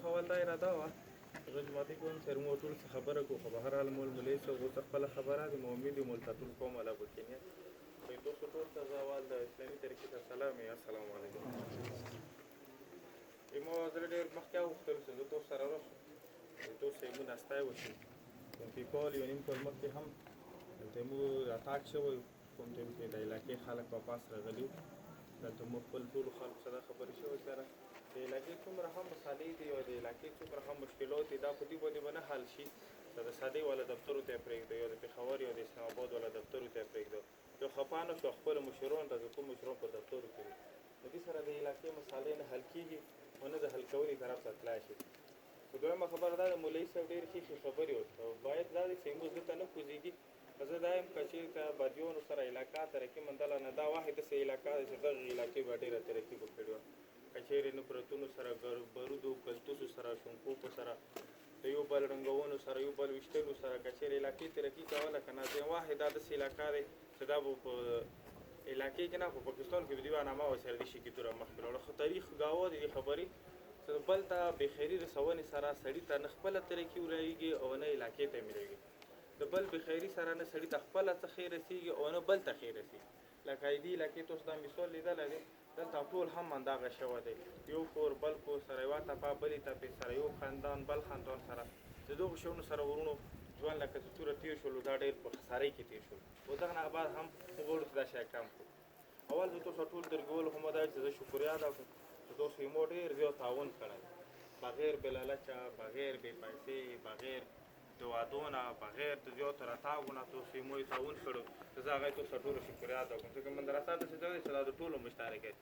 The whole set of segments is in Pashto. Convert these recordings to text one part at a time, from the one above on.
خو اول دا اراده وه هغه جماعتي کوم چې موږ ټول څه خبره کوو خو بهرحال مول مولوي صاحب اوس خپله خبره دی مؤمن دي مول ته ټول قوم الله بکنیه تاسو ټول ته زه اول د اسلامي طریقې ته سلام یم السلام علیکم ما زه ډېر مخکې وغوښتل چې زه تاسو سره راشم تاسو یې مو ناستی وشي کوم کې کال یو نیم کال مخکې هم دلته موږ اتاک شوی کوم ټایم کې د علاقې خلک واپس راغلي دلته موږ خپل ټولو خلکو سره خبرې شوې سره د علاقې څومره هم مسالې دي او د علاقې څومره هم مشکلات دي دا په دې باندې به نه حل شي چې د سادې والا دفترو ته یې پرېږدو یا د پېښور یا د اسلام آباد والا دفترو ته یې پرېږدو یو خفه نه شو خپلو مشرانو ته د کوم مشران په دفترو کې وي د دې سره د علاقې مسالې نه حل کېږي او نه د حل کولو طرف ته تللی شي خو دویمه خبره دا د مولوي صاحب ډېرې ښې خبرې وکړې باید دا دی چې موږ دلته نه کوزېږي زه دا یم که چېرته بادیانو سره علاقه ترقي موندله نه دا واحد داسې علاقه ده چې دغه علاقې به ډېره ترقي به کړې وه که چېرې نفرتونو سره برودو کلتوسو سره شونکوپو سره د یو بل رنګونو سره یو بل ویشتلو سره که چېرې علاقې ترقي کوله که نه د واحد دا داسې علاقه دی چې دا به په علاقې کې نه په پاکستان کې به دیوانامه ورسره دې شي کې دوره مخکې لاړه خو تاریخ ګواه دی دې خبرې چې بل ته بېخیري رسونې سره سړي ته نه خپله ترقي ورایږي او نه علاقې ته ملېږي د بل بېخیري سره نه سړي ته خپله څه ښې رسېږي او نه بل ته ښې رسېږي لکه دې علاقې تاسو دا مثال لیدلی دی دلته ټول هم همدغه شوی دی یو کور بل کور سره یوه تپه بلې تپې سره یو خاندان بل خاندان سره د دغو شیانو سره ورونو ژوند لکه چې توره تېر شولو دا ډېر په خسارۍ کې تېر شول او دغه نه بعد هم موږ غواړو چې دا شی کم کړو اول زه تاسو ټول درګولو خو ما دا چې زه شکریا ادا کړم چې تاسو یې مو ډېر زیات تعاون کړی بغیر بې لالچه بغیر بې پیسې بغیر د وعدو نه بغیر د زیاتو راتاوو نه تاسو یې مو تعاون کړو زه هغه یې تاسو ټولو شکریا ادا کوم ځکه مدرسه داسې ځای دی چې دا د ټولو مشترک دی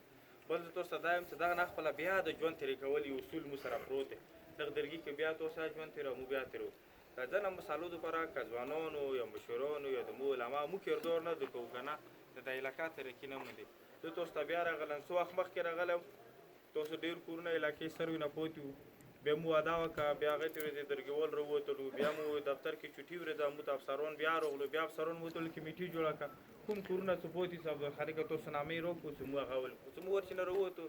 بل زه تاسو ته دا یم چې دغه نه خپله بیا د ژوند تېرې کول یو اصول مو سره پروت دی دغه درګي کې بیا تاسو ژوند تېروو موږ بیا تېروو که ځنه مثالو دپاره که ځوانانو یا مشرانو یا د مو علما مو کردار نه د کوو که نه د علاقه ترقي نه موندي زه تاسو ته بیا راغلم څه وخت مخکې راغلی وم تاسو ډېر کورونه علاقې سروي نه پاتې وو بیا مو وعده وکړه بیا هغې ته ورځې درګول راووتلو بیا مو دفتر کې چوټي ورېده مو ته افسران بیا راغلو بیا افسران مو وتلو کمیټې جوړه کړه کوم کورونه څه پاتې څه عبدالخالق تاسو نامې راکړو چې مو هغه ولکړو چې مو ورچې نه راووتو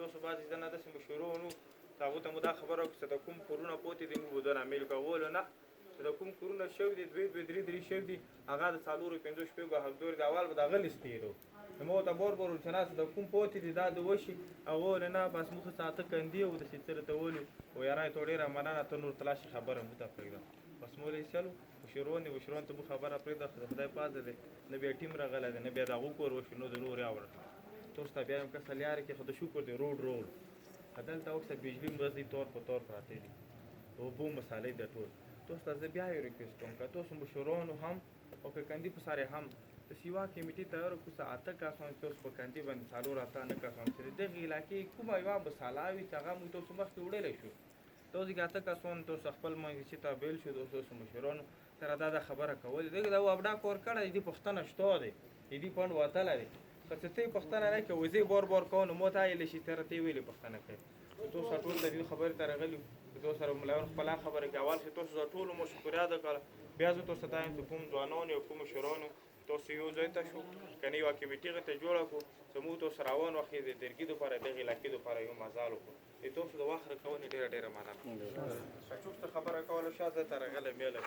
تاسو بعضې ځنه داسې مشورونو هغو ته مو دا خبره وکړو چې د کوم کورونه پاتې دي موږ به دا نامې لګولو نه چې د کوم کورونه شوي دي دوې درې شوي دي هغه د څلورو پنځو شپږو حقداري د اول به د هغه لیست تېرو نو ما ورته بار بار ویل چې نه د کوم پاتې دي دا د وشي هغه ویل نه بس موږ څه اته کندې او داسې څه راته ویلي و یاره ته ډېره مننه ته نور تلاشي خبره موږ ته پرېږده بس مولوي چلو مشران ته مو خبره پرېږده خو د خدای پازه دی نه بیا ټیم راغلی دی نه بیا د هغو کور وشي نو د نور راوړه تاسو ته بیا یم کسه لارې کې خو د شکر دی روډ دلته اوس بجلي مزدي طور په طور پراته دي اوبو مسالې د ټول تاسو ته زه بیا یو ریکویسټ کوم که تاسو مشرانو هم او که کندي په سارې هم د سیوا کمیټې تیار کړو څه اته کسان تاسو په کندي باندې څلور اته نه کسان چې دغې علاقې کومه یوه مساله وي چې هغه موږ تاسو مخکې وړلی شو تاسو کې اته کسان تاسو خپل منځ ته بیل شو تاسو مشرانو سره دا خبره کولې دغه دا وابډا کور کړی دې پوښتنه شته دی دې پڼ وتلی دی که څه ته یې پوښتنه نه کوې زه یې بار کوم نو ما ته ویلی شي ته راته یې ویلې پوښتنه کوې تاسو ټول د دې خبرې ته راغلي تاسو سره ملایان خپله خبره کوي اول چې تاسو ټولو مو شکریا ادا کړه بیا زه تاسو ته وایم چې کوم ځوانانو یا کوم مشرانو تاسو یو ځای ته شو که نه یوه کمیټې هغې ته جوړه کړو چې موږ تاسو روان وخت د درګي دپاره دغې علاقې دپاره یو مزال وکړو تاسو د وخت راکونې ډېره مننه که څوک څه خبره کوله شا زه ته راغلی میله